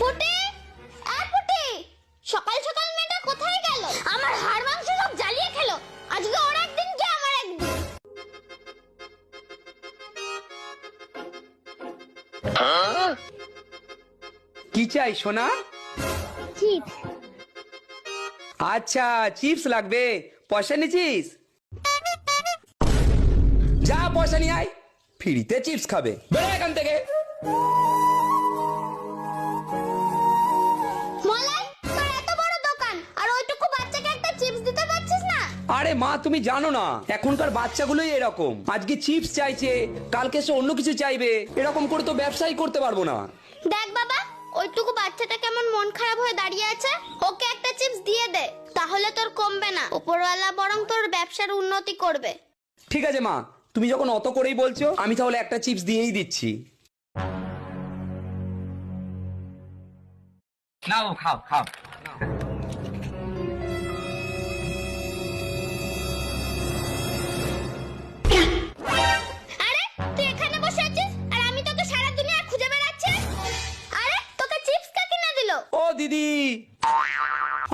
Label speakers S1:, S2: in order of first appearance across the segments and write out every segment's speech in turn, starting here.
S1: পুটি, পুটি, সকাল সকাল মেয়েটা কোথায় গেল? আমার হাড় মাংস সব জ্বালিয়ে খেলো। আজকে ওর একদিন কি আমার একদিন।
S2: কি চাই সোনা?
S1: চিপস।
S2: আচ্ছা চিপস লাগবে, পয়সা নিছিস? যা পয়সা নিয়ে আয়, ফ্রিতে চিপস খাবে, বেরো এখান থেকে।
S1: মলাই, তোর এত বড় দোকান আর ওইটুকু বাচ্চাকে একটা চিপস দিতে পারছিস না?
S2: আরে মা তুমি জানো না এখনকার বাচ্চাগুলোই এরকম, আজকে চিপস চাইছে কালকে সে অন্য কিছু চাইবে, এরকম করে তো ব্যবসাই করতে পারবো না।
S1: দেখ বাবা, ওইটুকু বাচ্চাটা কেমন মন খারাপ হয়ে দাঁড়িয়ে আছে, ওকে একটা চিপস দিয়ে দে, তাহলে তোর কমবে না, উপরওয়ালা বরং তোর ব্যবসার উন্নতি করবে।
S2: ঠিক আছে মা, তুমি যখন অত করেই বলছো আমি তাহলে একটা চিপস দিয়েই দিচ্ছি। নাও খাও খাও।
S1: আরে তুই এখানে বসে আছিস আর আমি তোকে সারা দুনিয়া খুঁজে বেড়াচ্ছি। আরে তোকে চিপস কে কিনে দিল?
S2: ও দিদি,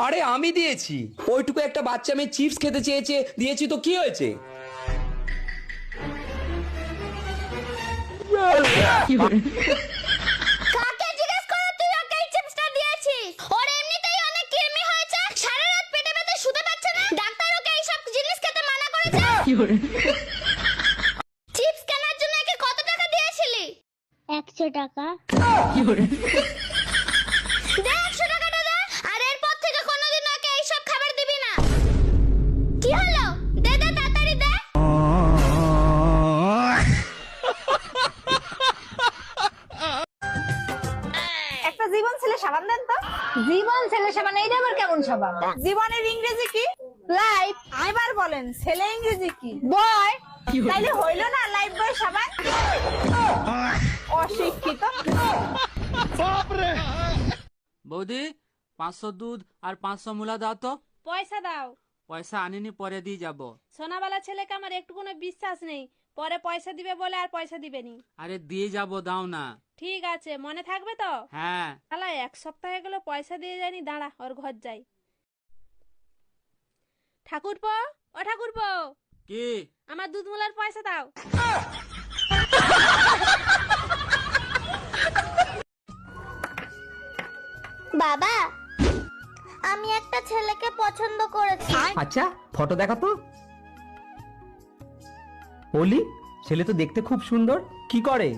S2: আরে আমি দিয়েছি, ওইটুকু একটা বাচ্চা মেয়ে চিপস খেতে চেয়েছে, দিয়েছি তো কি হয়েছে?
S1: কাকে জিজ্ঞেস করে তুই ওকে এই চিপসটা দিয়েছিস? ওর এমনিতেই অনেক কৃমি হয়েছে, সারা রাত পেটে ব্যথা শুতে পারছে না, ডাক্তার ওকে এই সব জিনিস খেতে মানা করেছে। চিপস কেনার জন্য একে কত টাকা দিয়েছিলি?
S3: 100 টাকা।
S1: দে 100 টাকাটা দে, আর এরপর থেকে কোনোদিন ওকে এই সব খাবার দিবি না। কি হলো? দে দে তাড়াতাড়ি দে।
S4: একটা জীবন ছেলে সাবান দেন তো।
S5: জীবন ছেলে সাবান, এইটা আবার কেমন সাবান?
S4: জীবনের ইংরেজি কি?
S5: লাইফ।
S4: এবার বলেন ছেলে ইংরেজি কি?
S5: বয়।
S4: তাইলে হইল না লাইফ বয় সাবান? অশিক্ষিত।
S6: বৌদি 500 দুধ আর 500 মুলা দাও তো।
S7: পয়সা দাও।
S6: পয়সা আনিনি, পরে দিয়ে যাব।
S7: সোনাবালা ছেলেকে আমার একটু কোনো বিশ্বাস নেই, পরে পয়সা দিবে বলে আর পয়সা দিবেনি।
S6: আরে দিয়ে যাব, দাও না।
S7: ঠিক আছে, মনে থাকবে তো?
S6: হ্যাঁ।
S7: শালা 1 সপ্তাহ হয়ে গেল পয়সা দিয়ে যায়নি, দাঁড়া ওর ঘর যাই। ঠাকুরপো, ও ঠাকুরপো,
S6: কি?
S7: আমার দুধ মুলার পয়সা দাও।
S1: বাবা, আমি একটা ছেলেকে পছন্দ করেছি।
S2: আচ্ছা ফটো দেখা তো। ওলি, ছেলে তো দেখতে খুব সুন্দর, কি করে?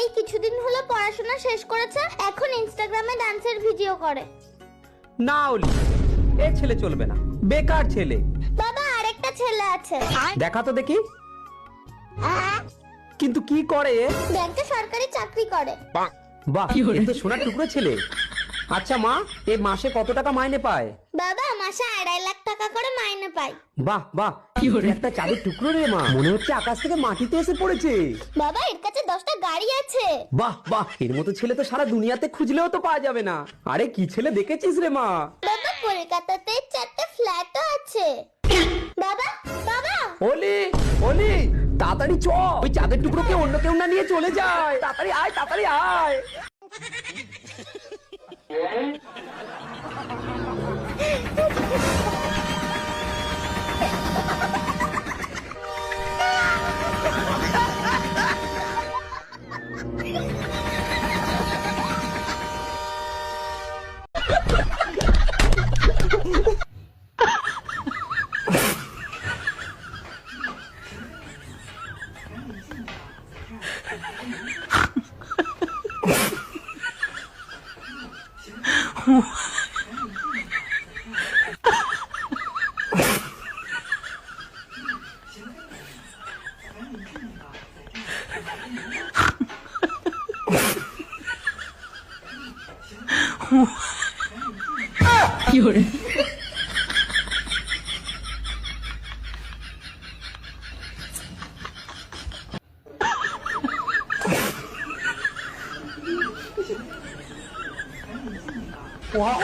S1: এই কিছুদিন হলো পড়াশোনা শেষ করেছে, এখন ইনস্টাগ্রামে ডান্সের ভিডিও করে।
S2: না ওলি, এ ছেলে চলবে না, বেকার ছেলে।
S1: বাবা আরেকটা ছেলে আছে।
S2: দেখা তো দেখি। কিন্তু কি করে?
S1: ব্যাংকে সরকারি চাকরি করে।
S2: বাহ, এ তো সোনার টুকরো ছেলে। আচ্ছা মা, এ মাসে কত টাকা মাইনে পায়?
S1: বাবা মাসে 2.5 লাখ টাকা করে মাইনে পায়।
S2: বাহ বাহ, একটা চাঁদের টুকরো রে মা, মনে হচ্ছে আকাশ থেকে মাটিতে এসে পড়েছে।
S1: বাবা এর কাছে 10টা গাড়ি আছে।
S2: বাহ বাহ, এর মতো ছেলে তো সারা দুনিয়াতে খুঁজলেও তো পাওয়া যাবে না। আরে কি ছেলে দেখেছিস রে মা?
S1: বাবা কলকাতাতে 4টা ফ্ল্যাটও আছে। বাবা বাবা,
S2: ওলি ওলি, তাড়াতাড়ি চ, ওই চাঁদের টুকরোকে অন্য কেউ না নিয়ে চলে যায়, তাড়াতাড়ি আয় তাড়াতাড়ি আয়। Wow.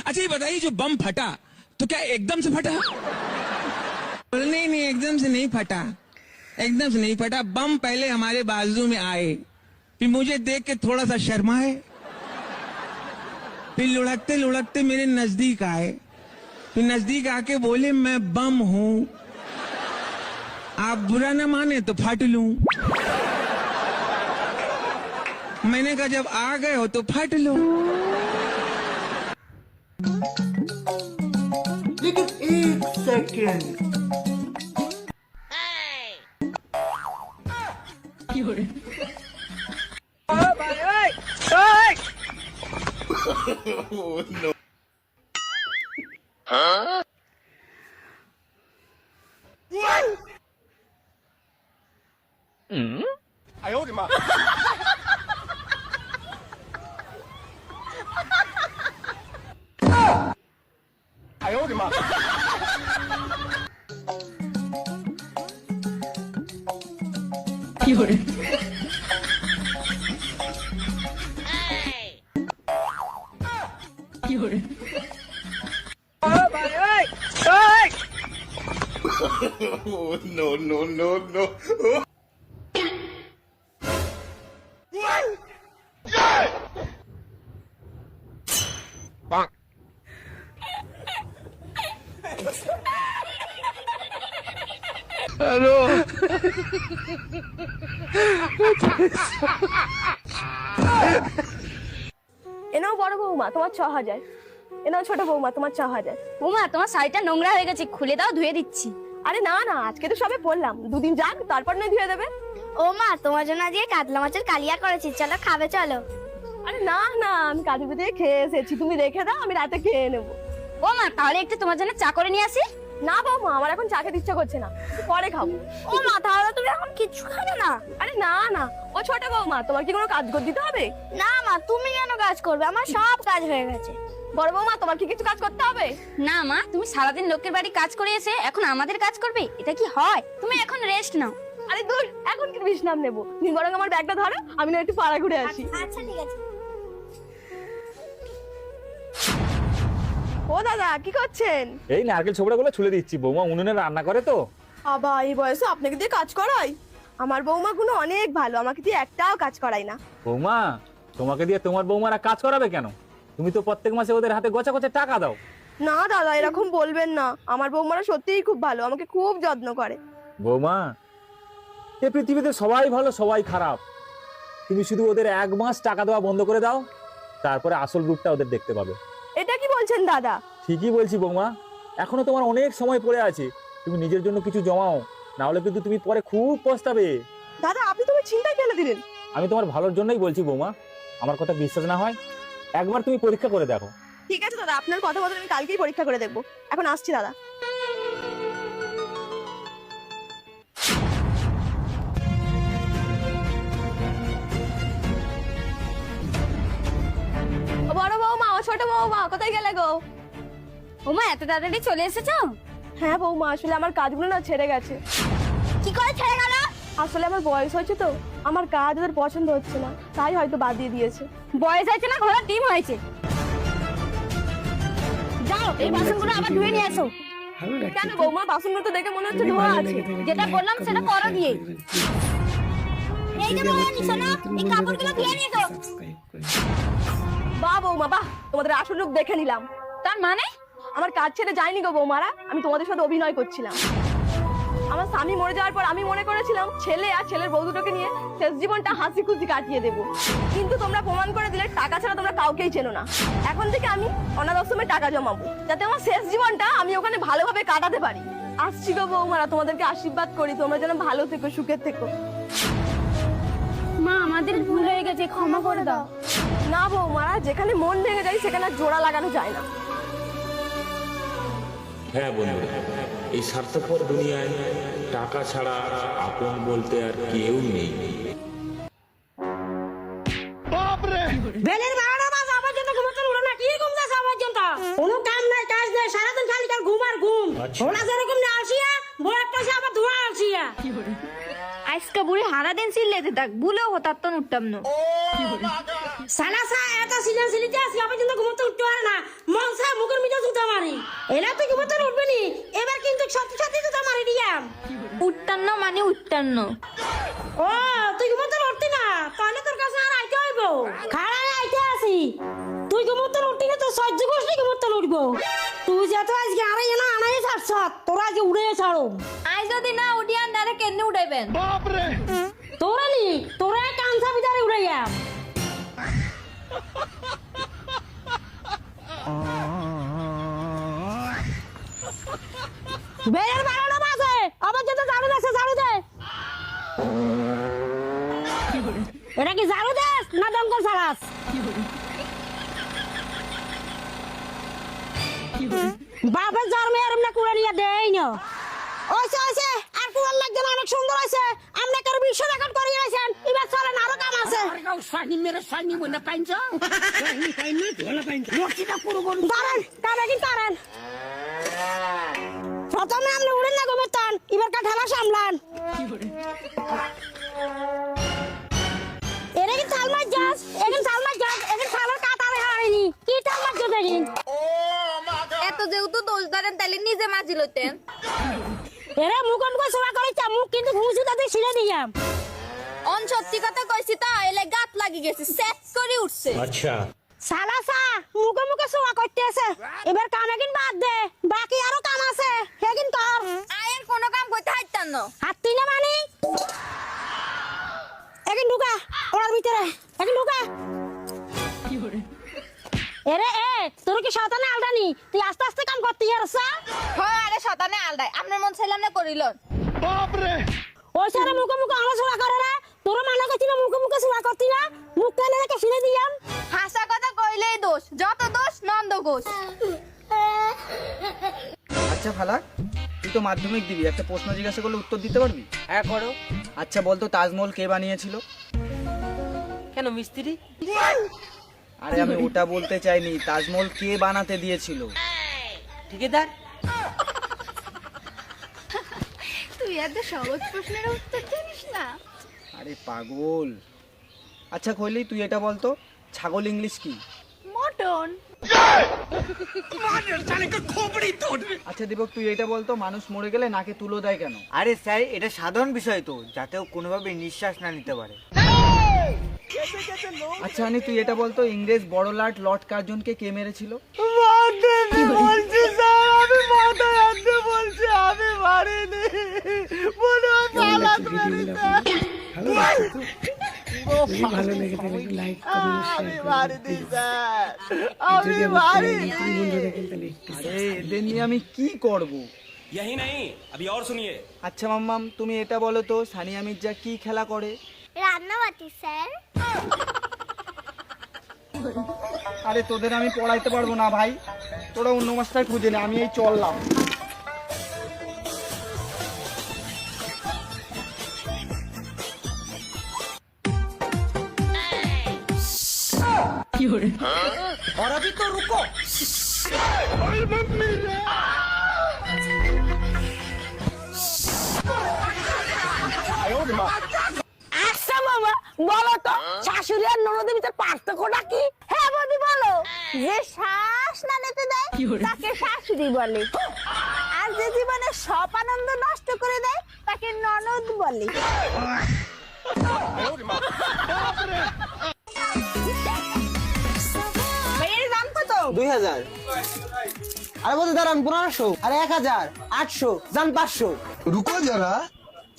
S3: अच्छा ये बताइए जो बम फटा तो क्या एकदम से फटा? नहीं नहीं एकदम से नहीं फटा, एकदम से नहीं फटा। बम पहले हमारे बाजू में आए, फिर मुझे देख के थोड़ा सा शर्माए, फिर लुढ़कते लुढ़कते मेरे नजदीक आए, फिर नजदीक आके बोले मैं बम हूं, आप बुरा न माने तो फट लूं। मैंने कहा जब आ गए हो तो फट लो।
S8: लेकिन एक second, no, no, no, no.
S4: এনাও বড় বৌমা তোমার 6000, এনাও ছোট বৌমা তোমার 6000।
S5: বৌমা তোমার শাড়িটা নোংরা হয়ে গেছে, খুলে দাও, ধুয়ে দিচ্ছি।
S4: আরে না না, আজকে তো সবে পড়লাম, দুদিন যাক তারপর নয় ধুয়ে দেবে।
S1: ও মা, তোমার জন্য আজকে কাতলা মাছের কালিয়া করেছি, চলো খাবে চলো।
S4: আরে না না, আমি কাজে দিয়ে খেয়ে এসেছি, তুমি রেখে দাও, আমি রাতে খেয়ে নেবো।
S5: বৌমা তাহলে একটু তোমার জন্য চা করে নিয়ে আসি।
S4: না বৌমা, আমার এখন চা খেতে ইচ্ছা করছে না, পরে খাবো।
S1: ও মা, তাহলে তুমি এখন কিছু খাবে না?
S4: আরে না না, ও ছোট বৌমা, তোমার কি কোনো কাজ করে দিতে হবে?
S1: না মা, তুমি কেন কাজ করবে? আমার সব কাজ হয়ে গেছে।
S4: বড় বৌমা, তোমার কি কিছু কাজ করতে হবে?
S5: না মা, তুমি সারাদিন লোকের বাড়ি কাজ করে এসে এখন আমাদের কাজ করবে, এটা কি হয়? তুমি এখন রেস্ট নাও।
S4: আরে দূর, এখন কি বিশ্রাম নেবো? তুমি বরং আমার ব্যাগটা ধরো, আমি না একটু পাড়া ঘুরে আসি।
S1: আচ্ছা ঠিক আছে।
S4: ও দাদা, কি করছেন?
S9: এই নারকেল ছোবড়াগুলো ছুলে দিচ্ছি, বৌমা উনুনে রান্না করে তো।
S4: বাবা, এই বয়সে আপনাকে দিয়ে কাজ করাই? আমার বৌমা গুলো অনেক ভালো, আমাকে দিয়ে একটাও কাজ করাই না।
S9: বৌমা তোমাকে দিয়ে তোমার বৌমারা কাজ করাবে কেন? তুমি তো প্রত্যেক মাসে ওদের হাতে গোছা গোছা টাকা দাও।
S4: না দাদা, এরকম বলবেন না, আমার বৌমারা সত্যিই খুব ভালো, আমাকে খুব যত্ন করে।
S9: বৌমা এই পৃথিবীতে সবাই ভালো সবাই খারাপ, তুমি শুধু ওদের 1 মাস টাকা দেওয়া বন্ধ করে দাও, তারপরে আসল রূপটা ওদের দেখতে পাবে।
S4: এটা কি বলছেন দাদা?
S9: ঠিকই বলছি বৌমা, এখনো তোমার অনেক সময় পড়ে আছে, তুমি নিজের জন্য কিছু জমাও, না হলে কিন্তু তুমি পরে খুব পস্তাবে।
S4: দাদা, আপনি তোমার চিন্তায় ফেলে দিলেন।
S9: আমি তোমার ভালোর জন্যই বলছি বৌমা, আমার কথা বিশ্বাস না হয় একবার তুমি পরীক্ষা করে দেখো,
S4: ঠিক আছে দাদা, আপনার কথা মতো আমি কালকেই পরীক্ষা করে দেখবো। এখন আসছি দাদা। ও বড় বৌমা, ও ছোট বৌমা, কোথায় গেলে গো?
S5: ওমা এত তাড়াতাড়ি চলে এসেছো?
S4: হ্যাঁ বৌমা, আসলে আমার কাজগুলো না ছেড়ে গেছে।
S5: কি করে ছেড়ে গেল?
S4: আসলে আমার বয়স হয়েছে তো, আমার কাজ ওদের পছন্দ হচ্ছে না, তাই হয়তো বাদ দিয়ে দিয়েছে।
S5: বয়স হয়েছে না ঘোড়ার ডিম হয়েছে? যাও এই বাসনগুলো আবার ধুয়ে নিয়ে এসো।
S4: কেন বৌমা, বাসনগুলো তো দেখে মনে হচ্ছে ধোয়া আছে।
S5: যেটা বললাম সেটা করো দিয়ে। এই যে বৌমা নিছো না, এই কাপড়গুলো ধুয়ে নিয়ে এসো।
S4: বাহ বৌমা বাহ, তোমাদের আসল রূপ দেখে নিলাম।
S5: তার মানে?
S4: আমার কাজ ছেড়ে যায়নি গো বৌমারা, আমি তোমাদের সাথে অভিনয় করছিলাম। আমার স্বামী মরে যাওয়ার পর আমি মনে করেছিলাম ছেলে আর ছেলের বউ দুটোকে নিয়ে শেষ জীবনটা হাসি খুশি কাটিয়ে দেবো, কিন্তু তোমরা প্রমাণ করে দিলে টাকা ছাড়া তোমরা কাউকেই চেনো না। এখন থেকে আমি অনাথ আশ্রমে টাকা জমাবো, যাতে আমার শেষ জীবনটা আমি ওখানে ভালোভাবে কাটাতে পারি। আসছি গো বৌমারা, তোমাদেরকে আশীর্বাদ করি তোমরা যেন ভালো থেকো, সুখে থেকো।
S5: মা আমাদের ভুল হয়ে গেছে, ক্ষমা করে দাও।
S4: না বৌমারা, যেখানে মন ভেঙে যায় সেখানে আর জোড়া লাগানো যায় না।
S10: হ্যাঁ বন্ধুরা, এই স্বার্থপর দুনিয়ায় টাকা ছাড়া আপন বলতে আর কেউ নেই।
S11: বেলের 12টা বাজে আমার জন্য ঘুমোতে উড়ো না, কি ঘুম যাচ্ছে আমার জন্য? কোনো কাম নাই, কাজ নাই, সারাদিন খালি কার ঘুম আর ঘুম। ওরা যেরকম না আসিয়া বড় একটা সে আবার ধোয়া আসিয়া।
S5: আজকে বুড়ি হারা দিন সিলেতে থাক, ভুলেও হতার তো উঠতাম না।
S11: সালা সা এত সিজন সিলিতে আসি আমার জন্য ঘুমোতে উঠতে পারে না, মন সা মুখের মিজে জুতা মারি। এরা তো ঘুমোতে উঠবে নি, এবার কিন্তু সত্যি সত্যি জুতা মারি দিয়াম।
S5: উঠতাম না মানে উঠতাম না।
S11: ও তুই ঘুমোতে উঠতি না, তাহলে তোর কাছে আর আইতে হইব। খাড়ায় আইতে আসি, তুই ঘুমোতে উঠতি না তো সহ্য করছি ঘুমোতে উঠবো। তুই যত আজকে আরে না আনাই ছাড়ছ, তোরা আজকে উড়ে ছাড়ো।
S5: আই যদি না উঠিয়ান তাহলে কেন উঠাইবেন?
S11: তোরা নি, তোরা কাঞ্চা ভিতরে উড়াইয়া। বেলের 12টা বাজে, আমার জন্য ঝাড়ু দেছে, ঝাড়ু দে। এটা কি ঝাড়ু দেস না দমকল ছাড়াস? বাপের জন্মে আর এমনি কুড়ে নিয়ে দেই না। ওইসে ওইসে আর কুড়ার লাগছে না, অনেক সুন্দর হয়েছে। আপনি কারো বিশ্ব রেকর্ড করে গেছেন, এবার চলেন আরো কাম আছে। দাঁড়ান, কামে কি করেন? প্রথমে আপনি উড়েন না ঘুমেতান, এবার কা ঠেলা সামলান। এরা কি চাল মাছ যাস, এখন চাল মাছ যাস, এখন চালের কাটারে হারাইনি, কি চাল মাছ যাস দেখেন।
S5: এত যেহেতু দোষ ধরেন তাহলে নিজে মাঝি লইতেন।
S11: এরা মুখন করে সোয়া করেছে, মুখ কিন্তু ঘুষু তাদের ছিঁড়ে দিয়াম।
S5: অন সত্যি কথা কইছি তা এলে গাত লাগি গেছে, সেট করে উঠছে।
S10: আচ্ছা
S11: সালা সা মুখে মুখে সোয়া করতে আছে, এবার কামে কিন বাদ দে, বাকি আরো কাম আছে সেদিন কর।
S5: আয়ের কোনো কাম করতে হাইতাম না।
S11: হাতটি না মানি এখন ঢুকা ওর ভিতরে, এখন ঢুকা। এরে এ তোর কি শয়তানে আলদানি, তুই আস্তে আস্তে কাম করতে ইয়ারছা।
S5: হয় আরে শতানে আলদাই, আপনার মন চাইলাম না করিলন।
S11: ওই সারা মুখে মুখে আমার সোয়া করে রে, তোর মানা করছি না মুখে মুখে সোয়া করতি না, মুখ কেন রেখে ছিঁড়ে দিয়াম।
S5: হাসা কথা কইলেই দোষ, যত দোষ নন্দ ঘোষ।
S12: আচ্ছা ফালাক, তুই তো মাধ্যমিক দিবি, একটা প্রশ্ন জিজ্ঞাসা করলে উত্তর দিতে পারবি?
S6: হ্যাঁ করো।
S12: আচ্ছা বলতো তাজমহল কে বানিয়েছিল?
S6: কেন মিস্ত্রি?
S12: আরে আমি ওটা বলতে চাইনি, তাজমহল কে বানাতে দিয়েছিল?
S6: ঠিকাদার।
S1: তুই এত সহজ প্রশ্নের উত্তর জানিস না?
S12: আরে পাগল। আচ্ছা কইলি তুই এটা বলতো, ছাগল ইংলিশ কি?
S1: মটন।
S12: আচ্ছা দীপক তুই এটা বলতো, মানুষ মরে গেলে নাকে তুলো দেয় কেন?
S6: আরে স্যার এটা সাধারণ বিষয় তো, যাতে ও কোনোভাবে নিঃশ্বাস না নিতে পারে।
S12: আচ্ছা আনি তুই এটা বলতো, ইংরেজ বড় লর্ড কার্জনকে কে মেরেছিল? আরে এদের নিয়ে আমি কি করব?
S10: यही नहीं अभी और सुनिए।
S12: আচ্ছা মাম্মাম তুমি এটা বলো তো, সানিয়া মির্জা কি খেলা করে?
S1: রান্নাবাতি স্যার।
S12: আরে তোদের আমি পড়াইতে পারবো না ভাই, তোরা অন্য মাস্টার খুঁজে নে, আমি এই চললাম।
S11: और अभी तो रुको। আচ্ছা মামা বলো তো শাশুড়ি আর ননদের ভিতর পার্থক্যটা কি? হ্যাঁ বৌদি বলো। যে শ্বাস না নিতে দেয় তাকে শাশুড়ি বলে, আর যে জীবনে সব আনন্দ নষ্ট করে দেয় তাকে ননদ বলে। ভাইয়ের দাম কত?
S12: 2000। আরে বলতে দাঁড়ান 1500, আরে 1000, 800, জান 500।
S8: रुको जरा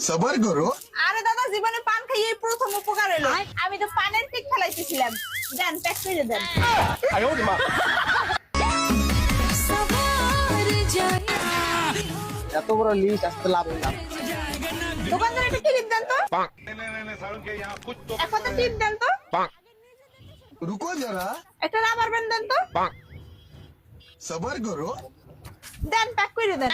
S8: सबर करो।
S11: আরে দাদা জীবনে পান খাইয়ে প্রথম উপকার এলো, আমি তো পানের পিক ফেলাইতেছিলাম। দেন প্যাক করে দেন।
S12: এত বড় লিস্ট আসতে লাভ না।
S11: দোকানদার একটা ক্লিপ দেন তো। একটা টিপ দেন তো।
S8: रुको जरा
S11: একটা রাবার ব্যান্ড দেন তো।
S8: सबर करो।
S11: দেন প্যাক করে দেন।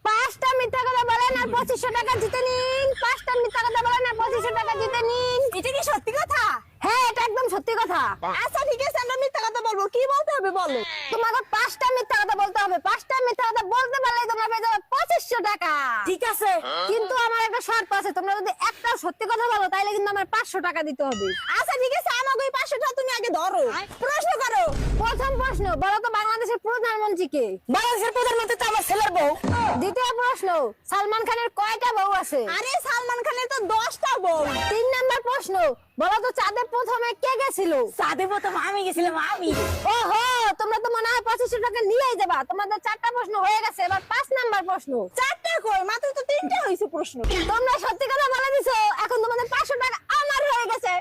S11: পাঁচটা মিথ্যা কথা বলেন আর 2500 টাকা জিতে নিন। পাঁচটা মিথ্যা কথা বলেন আর 2500 টাকা জিতে নিন। এটা কি সত্যি কথা? হ্যাঁ এটা একদম সত্যি কথা। আচ্ছা ঠিক আছে আমরা মিথ্যা কথা বলবো। কি বলতে হবে বলো? তোমাকে পাঁচটা মিথ্যা কথা বলতে হবে। পাঁচটা মিথ্যা কথা বলতে পারলে তোমরা পেয়ে যাবে 2500 টাকা। ঠিক আছে কিন্তু আমার একটা শর্ত আছে, তোমরা যদি একটা সত্যি কথা বলো তাহলে কিন্তু আমার 500 টাকা দিতে হবে। আচ্ছা ঠিক আছে আমাকে ওই 500 টাকা তুমি আগে ধরো। প্রশ্ন করো। প্রথম প্রশ্ন বলো তো বাংলাদেশের প্রধানমন্ত্রী কে? বাংলাদেশের প্রধানমন্ত্রী তো আমার ছেলের বউ। দ্বিতীয় প্রশ্ন সালমান খানের কয়টা বউ আছে? আরে সালমান খানের তো 10টা বউ। 3 নাম্বার প্রশ্ন বলো তো চাঁদে প্রথমে কে গেছিল? চাঁদে প্রথম আমি গেছিলাম। আমি। ওহো তোমরা তো মনে হয় 2500 টাকা নিয়েই যাবা। তোমাদের 4টা প্রশ্ন হয়ে গেছে, এবার 5 নাম্বার প্রশ্ন। 4টা কই মাত্র তো 3টা হইছে প্রশ্ন। তোমরা সত্যি কথা বলে দিছো, এখন তোমাদের 500 টাকা আমার হয়ে গেছে।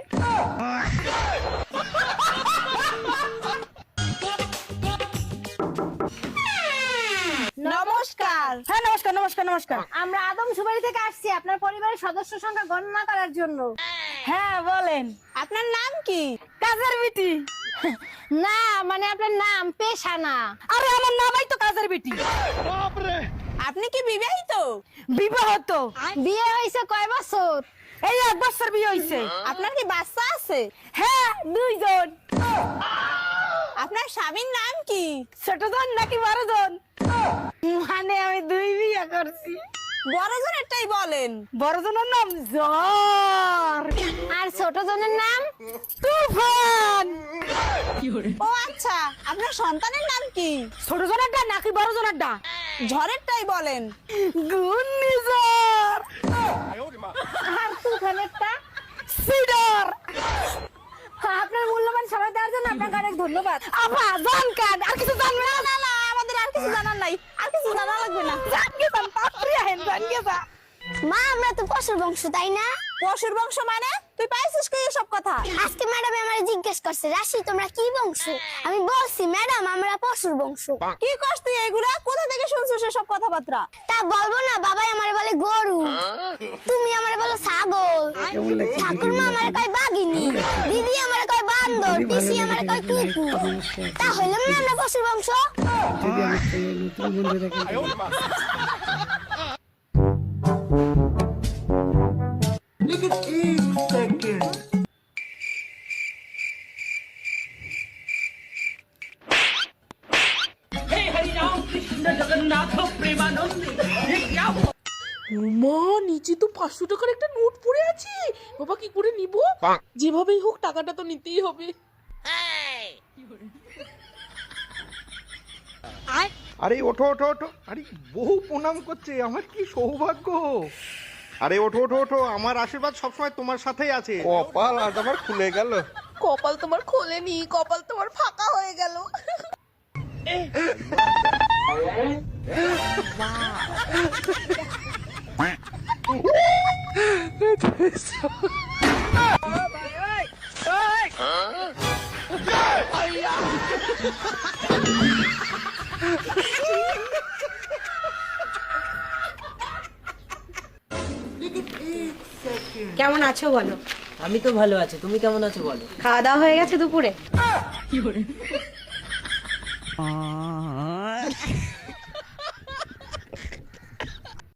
S11: নমস্কার। হ্যাঁ নমস্কার নমস্কার নমস্কার। আমরা আদমশুমারি থেকে আসছি আপনার পরিবারের সদস্য সংখ্যা গণনা করার জন্য। হ্যাঁ বলেন আপনার নাম কি? কাজের বিটি। না মানে আপনার নাম পেশা না। আরে আমার নামই তো কাজের বিটি। আপনি কি বিবাহিত? বিবাহিত। বিয়ে হয়েছে কয় বছর? এই 1 বছর বিয়ে হয়েছে। আপনার কি বাচ্চা আছে? হ্যাঁ 2 জন। আপনার স্বামীর নাম কি? ছোট জন নাকি বড় জন? মানে আমি 2 বিয়ে করছি। বড় জনেরটাই বলেন। বড় জনের নাম জ্বর আর ছোট জনের নাম তুফান। ও আচ্ছা আপনার সন্তানের নাম কি? ছোট জনেরটা নাকি বড় জনেরটা? ঝড়েরটাই বলেন। ঘূর্ণিঝড়। আর তুফানেরটা সিডর। আপনার মূল্যবান সময় দেওয়ার জন্য আপনাকে অনেক ধন্যবাদ। আপা জান কার্ড আর কিছু জানবে না? না না আমাদের আর কিছু জানার নাই, আর কিছু জানা লাগবে না। জানকে জান পাত্রী আহেন জানকে যা। মা আমরা তো পশুর বংশ তাই না? পশুর বংশ মানে তুই পাইছিস কি সব কথা? আজকে ম্যাডাম আমারে জিজ্ঞেস করছে রাশি তোমরা কি বংশ? আমি বলছি ম্যাডাম আমরা পশুর বংশ। কি কষ্ট তুই এগুলা কোথা থেকে শুনছিস সব কথাবার্তা? তা বলবো না, বাবাই আমারে বলে গরু, তুমি আমারে বলো ছাগল, ঠাকুরমা আমারে কয় বাঘিনী, দিদি আমারে কয় বান্দর, পিসি আমারে কয় কুকুর। তাহলে না আমরা পশুর বংশ।
S8: लेकिन एक सेकंड
S11: মা নিচে তো 500 টাকার একটা নোট পড়ে আছে। বাবা কি করে নিব? যেভাবেই হোক টাকাটা তো নিতেই হবে।
S12: আরে ওঠো ওঠো ওঠো। আরে বহু প্রণাম করছে, আমার কি সৌভাগ্য। আরে ওঠো ওঠো ওঠো, আমার আশীর্বাদ সবসময় তোমার সাথেই আছে। কপাল আজ আমার খুলে গেল।
S11: কপাল তোমার খোলেনি, কপাল তোমার ফাঁকা হয়ে গেল।
S8: लेकिन एक सेकंड
S11: কেমন আছো বলো?
S13: আমি তো ভালো আছি, তুমি কেমন আছো বলো?
S4: খাওয়া দাওয়া হয়ে গেছে দুপুরে?